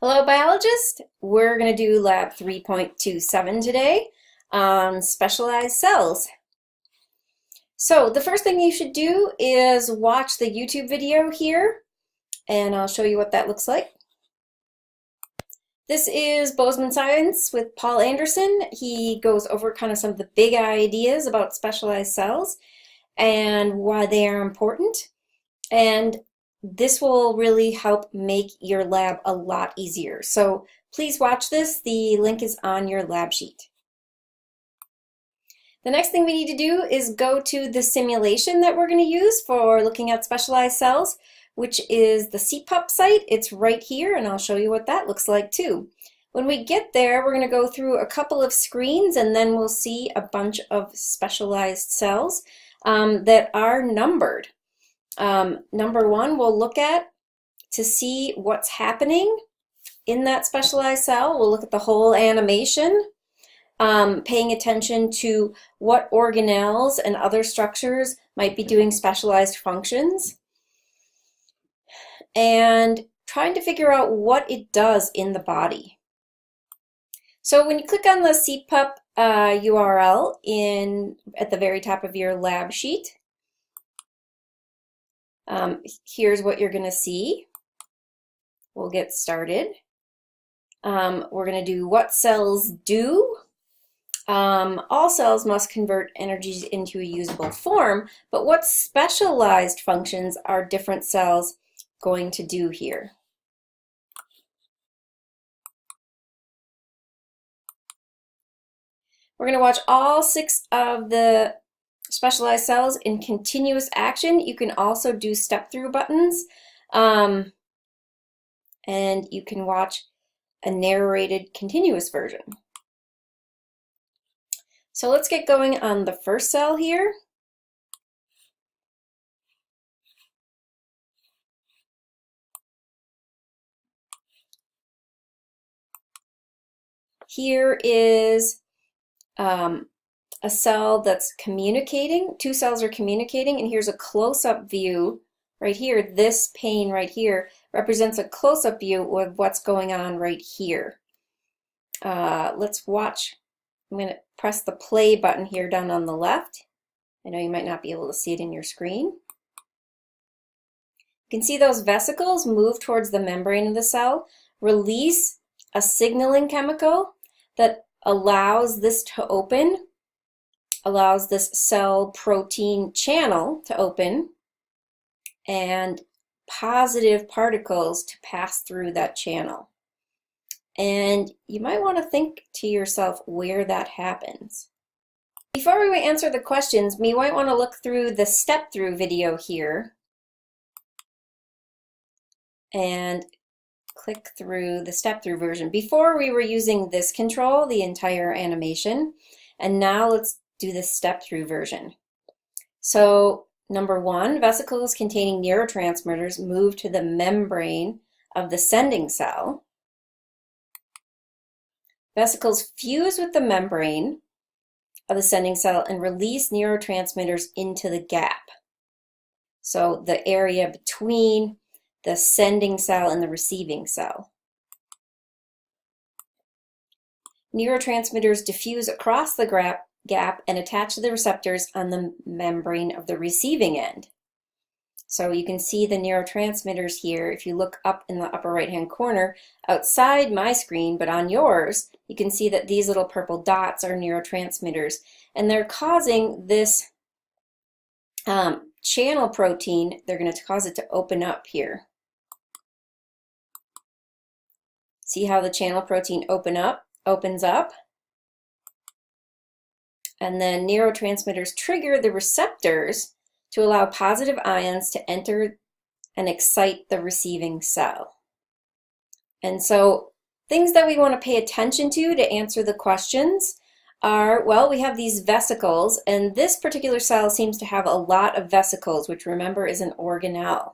Hello, biologists. We're going to do lab 3.27 today on specialized cells. So the first thing you should do is watch the YouTube video here, and I'll show you what that looks like. This is Bozeman Science with Paul Anderson. He goes over kind of some of the big ideas about specialized cells and why they are important. And this will really help make your lab a lot easier. So please watch this. The link is on your lab sheet. The next thing we need to do is go to the simulation that we're going to use for looking at specialized cells, which is the CPUP site. It's right here, and I'll show you what that looks like too. When we get there, we're going to go through a couple of screens, and then we'll see a bunch of specialized cells that are numbered. Number one, we'll look at to see what's happening in that specialized cell. We'll look at the whole animation, paying attention to what organelles and other structures might be doing specialized functions, and trying to figure out what it does in the body. So when you click on the CPUP URL at the very top of your lab sheet, here's what you're going to see. We'll get started. We're going to do what cells do. All cells must convert energies into a usable form, but what specialized functions are different cells going to do here? We're going to watch all 6 of the specialized cells in continuous action. You can also do step-through buttons, and you can watch a narrated continuous version. So let's get going on the first cell here. Here is a cell that's communicating. 2 cells are communicating, and here's a close-up view right here. This pane right here represents a close-up view of what's going on right here. Let's watch. I'm going to press the play button here down on the left. I know you might not be able to see it in your screen. You can see those vesicles move towards the membrane of the cell, release a signaling chemical that allows this to open, allows this cell protein channel to open, and positive particles to pass through that channel. And you might want to think to yourself where that happens. Before we answer the questions, we might want to look through the step-through video here and click through the step-through version. Before we were using this control, the entire animation, and now let's do the step-through version. So number 1, vesicles containing neurotransmitters move to the membrane of the sending cell. Vesicles fuse with the membrane of the sending cell and release neurotransmitters into the gap. So the area between the sending cell and the receiving cell. Neurotransmitters diffuse across the gap and attach to the receptors on the membrane of the receiving end. So you can see the neurotransmitters here. If you look up in the upper right-hand corner, outside my screen, but on yours, you can see that these little purple dots are neurotransmitters, and they're causing this channel protein, they're going to cause it to open up here. See how the channel protein opens up? And then neurotransmitters trigger the receptors to allow positive ions to enter and excite the receiving cell. And so things that we want to pay attention to answer the questions are, well, we have these vesicles, and this particular cell seems to have a lot of vesicles, which remember is an organelle.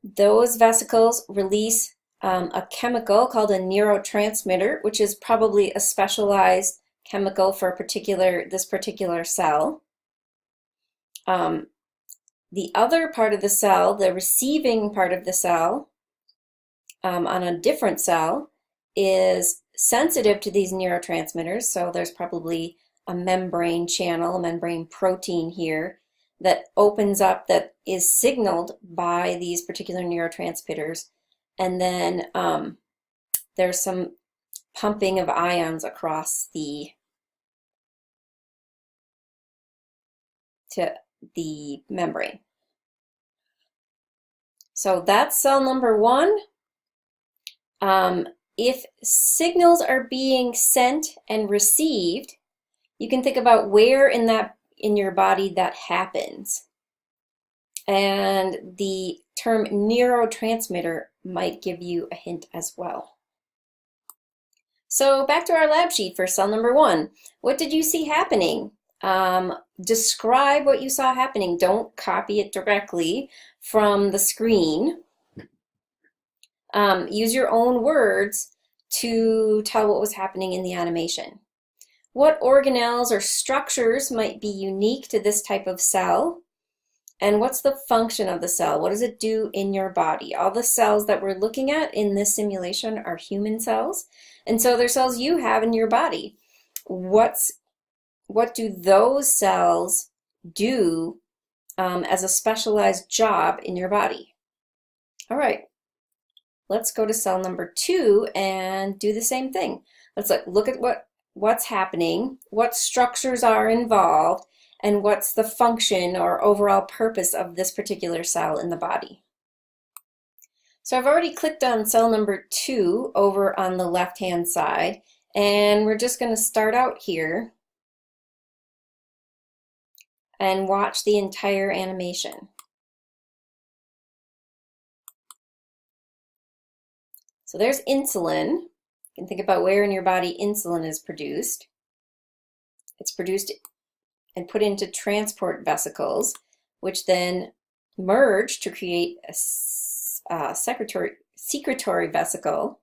Those vesicles release a chemical called a neurotransmitter, which is probably a specialized chemical for this particular cell. The other part of the cell, the receiving part of the cell, on a different cell is sensitive to these neurotransmitters. So there's probably a membrane channel, a membrane protein here that opens up, that is signaled by these particular neurotransmitters. And then there's some pumping of ions across to the membrane. So that's cell number 1. If signals are being sent and received, you can think about where in your body that happens. And the term neurotransmitter might give you a hint as well. So back to our lab sheet for cell number 1. What did you see happening? Describe what you saw happening. Don't copy it directly from the screen. Use your own words to tell what was happening in the animation. What organelles or structures might be unique to this type of cell? And what's the function of the cell? What does it do in your body? All the cells that we're looking at in this simulation are human cells. And so they're cells you have in your body. What do those cells do as a specialized job in your body? All right, let's go to cell number 2 and do the same thing. Let's look at what's happening, what structures are involved, and what's the function or overall purpose of this particular cell in the body. So I've already clicked on cell number 2 over on the left-hand side, and we're just going to start out here and watch the entire animation. So there's insulin. You can think about where in your body insulin is produced. It's produced and put into transport vesicles, which then merge to create a secretory vesicle,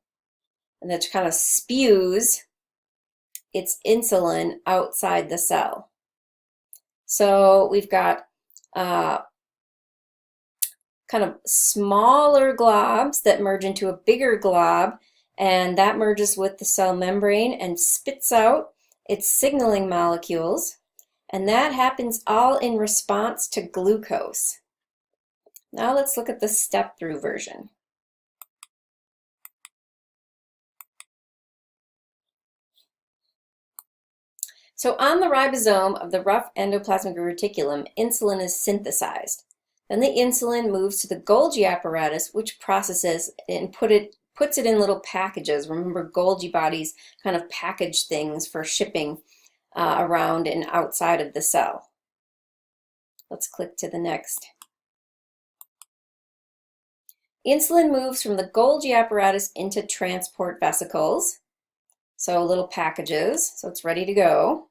and that kind of spews its insulin outside the cell. So we've got kind of smaller globs that merge into a bigger glob, and that merges with the cell membrane and spits out its signaling molecules, and that happens all in response to glucose. Now let's look at the step-through version. So on the ribosome of the rough endoplasmic reticulum, insulin is synthesized. Then the insulin moves to the Golgi apparatus, which processes and puts it in little packages. Remember, Golgi bodies kind of package things for shipping around and outside of the cell. Let's click to the next. Insulin moves from the Golgi apparatus into transport vesicles, so little packages, so it's ready to go.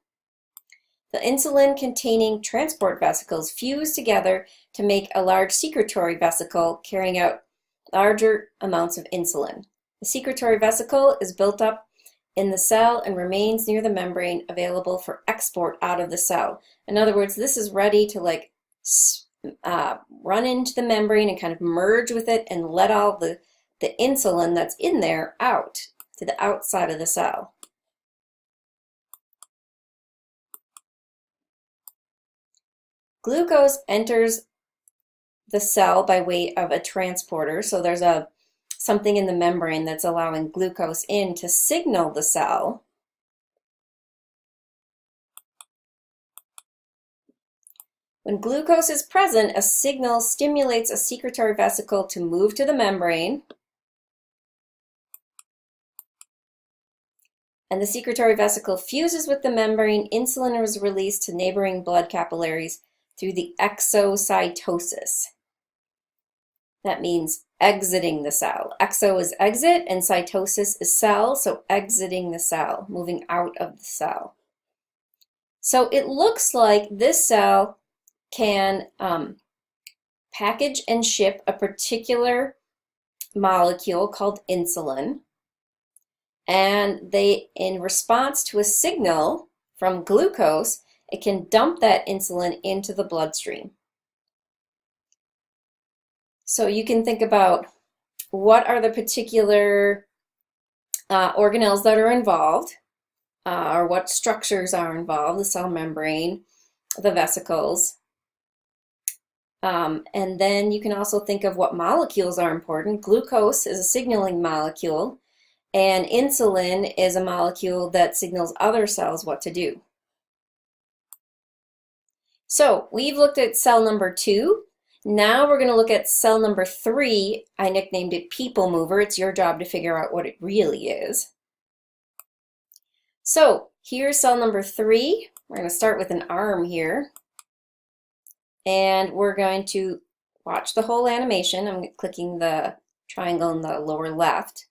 The insulin-containing transport vesicles fuse together to make a large secretory vesicle carrying out larger amounts of insulin. The secretory vesicle is built up in the cell and remains near the membrane, available for export out of the cell. In other words, this is ready to run into the membrane and kind of merge with it and let all the insulin that's in there out to the outside of the cell. Glucose enters the cell by way of a transporter, so there's something in the membrane that's allowing glucose in to signal the cell. When glucose is present, a signal stimulates a secretory vesicle to move to the membrane, and the secretory vesicle fuses with the membrane. Insulin is released to neighboring blood capillaries through the exocytosis. That means exiting the cell. Exo is exit and cytosis is cell, so exiting the cell, moving out of the cell. So it looks like this cell can package and ship a particular molecule called insulin, and in response to a signal from glucose, it can dump that insulin into the bloodstream. So you can think about what are the particular organelles that are involved, or what structures are involved, the cell membrane, the vesicles. And then you can also think of what molecules are important. Glucose is a signaling molecule, and insulin is a molecule that signals other cells what to do. So we've looked at cell number 2. Now we're going to look at cell number 3. I nicknamed it People Mover. It's your job to figure out what it really is. So here's cell number 3. We're going to start with an arm here. And we're going to watch the whole animation. I'm clicking the triangle in the lower left.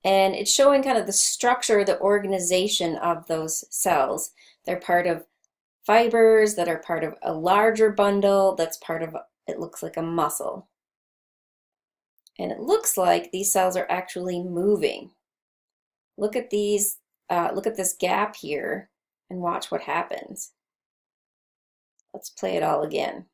And it's showing kind of the structure, the organization of those cells. They're part of fibers that are part of a larger bundle that's part of, it looks like a muscle. And it looks like these cells are actually moving. Look at these, look at this gap here and watch what happens. Let's play it all again.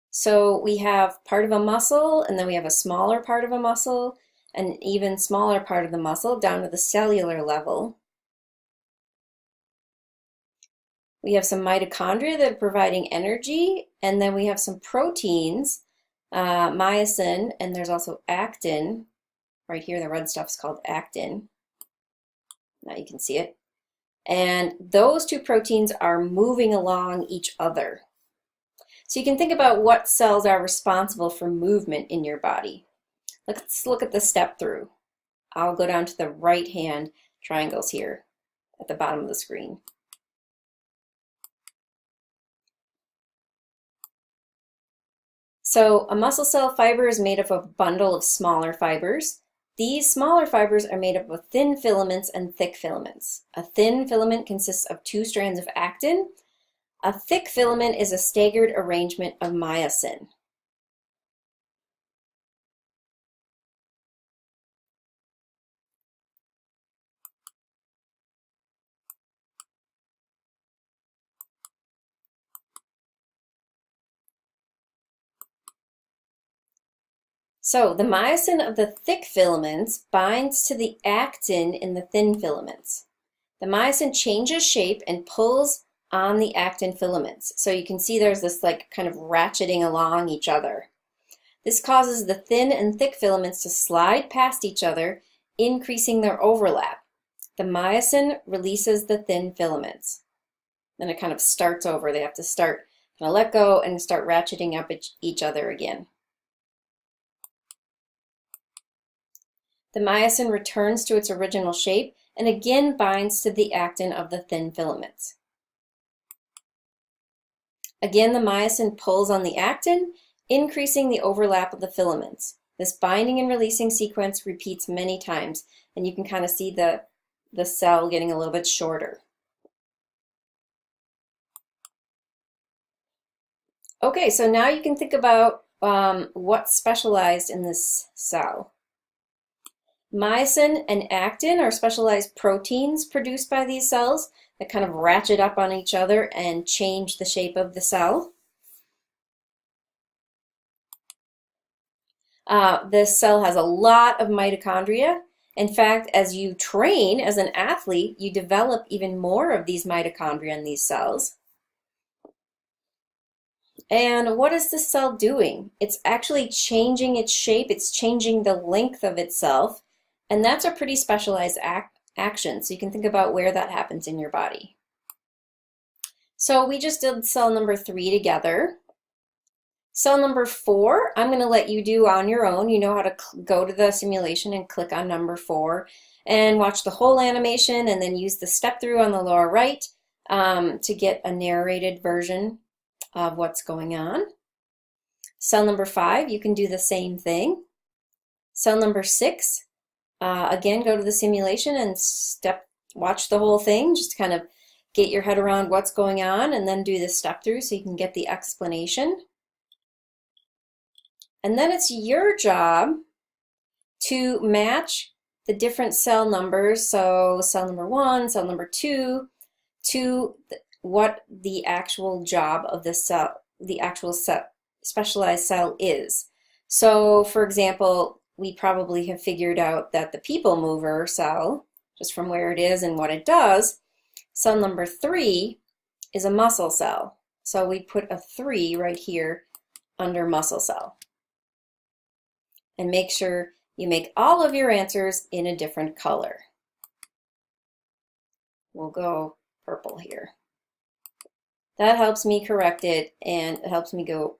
So we have part of a muscle, and then we have a smaller part of a muscle, an even smaller part of the muscle down to the cellular level. We have some mitochondria that are providing energy, and then we have some proteins, myosin, and there's also actin. Right here, the red stuff is called actin. Now you can see it. And those two proteins are moving along each other. So you can think about what cells are responsible for movement in your body. Let's look at the step through. I'll go down to the right hand triangles here at the bottom of the screen. So a muscle cell fiber is made up of a bundle of smaller fibers. These smaller fibers are made up of thin filaments and thick filaments. A thin filament consists of 2 strands of actin. A thick filament is a staggered arrangement of myosin. So the myosin of the thick filaments binds to the actin in the thin filaments. The myosin changes shape and pulls on the actin filaments. So you can see there's this like kind of ratcheting along each other. This causes the thin and thick filaments to slide past each other, increasing their overlap. The myosin releases the thin filaments. Then it kind of starts over. They have to start, kind of let go and start ratcheting up each other again. The myosin returns to its original shape and again binds to the actin of the thin filaments. Again, the myosin pulls on the actin, increasing the overlap of the filaments. This binding and releasing sequence repeats many times, and you can kind of see the cell getting a little bit shorter. Okay, so now you can think about what's specialized in this cell. Myosin and actin are specialized proteins produced by these cells that kind of ratchet up on each other and change the shape of the cell. This cell has a lot of mitochondria. In fact, as you train as an athlete, you develop even more of these mitochondria in these cells. And what is this cell doing? It's actually changing its shape. It's changing the length of itself. And that's a pretty specialized action. So you can think about where that happens in your body. So we just did cell number 3 together. Cell number 4, I'm going to let you do on your own. You know how to go to the simulation and click on number 4 and watch the whole animation, and then use the step through on the lower right to get a narrated version of what's going on. Cell number 5, you can do the same thing. Cell number 6, again, go to the simulation and watch the whole thing, just to kind of get your head around what's going on, and then do the step through so you can get the explanation. And then it's your job to match the different cell numbers, so cell number 1, cell number 2, to what the actual job of the cell, the actual specialized cell is. So for example, we probably have figured out that the people mover cell, just from where it is and what it does, cell number 3 is a muscle cell. So we put a 3 right here under muscle cell. And make sure you make all of your answers in a different color. We'll go purple here. That helps me correct it, and it helps me go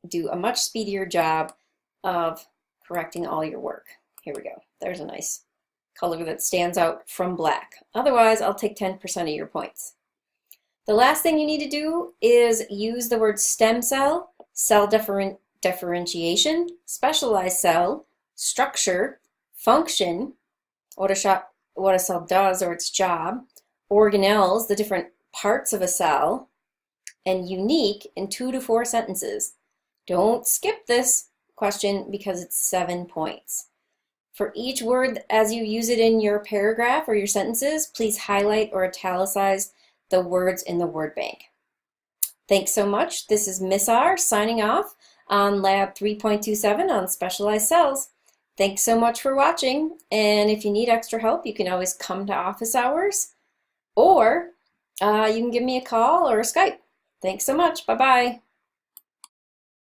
do a much speedier job of correcting all your work. Here we go. There's a nice color that stands out from black. Otherwise, I'll take 10% of your points. The last thing you need to do is use the word stem cell, cell differentiation, specialized cell, structure, function, what a cell does or its job, organelles, the different parts of a cell, and unique in 2 to 4 sentences. Don't skip this question because it's 7 points. For each word, as you use it in your paragraph or your sentences, please highlight or italicize the words in the word bank. Thanks so much. This is Miss R signing off on Lab 3.27 on specialized cells. Thanks so much for watching, and if you need extra help, you can always come to office hours, or you can give me a call or a Skype. Thanks so much. Bye-bye.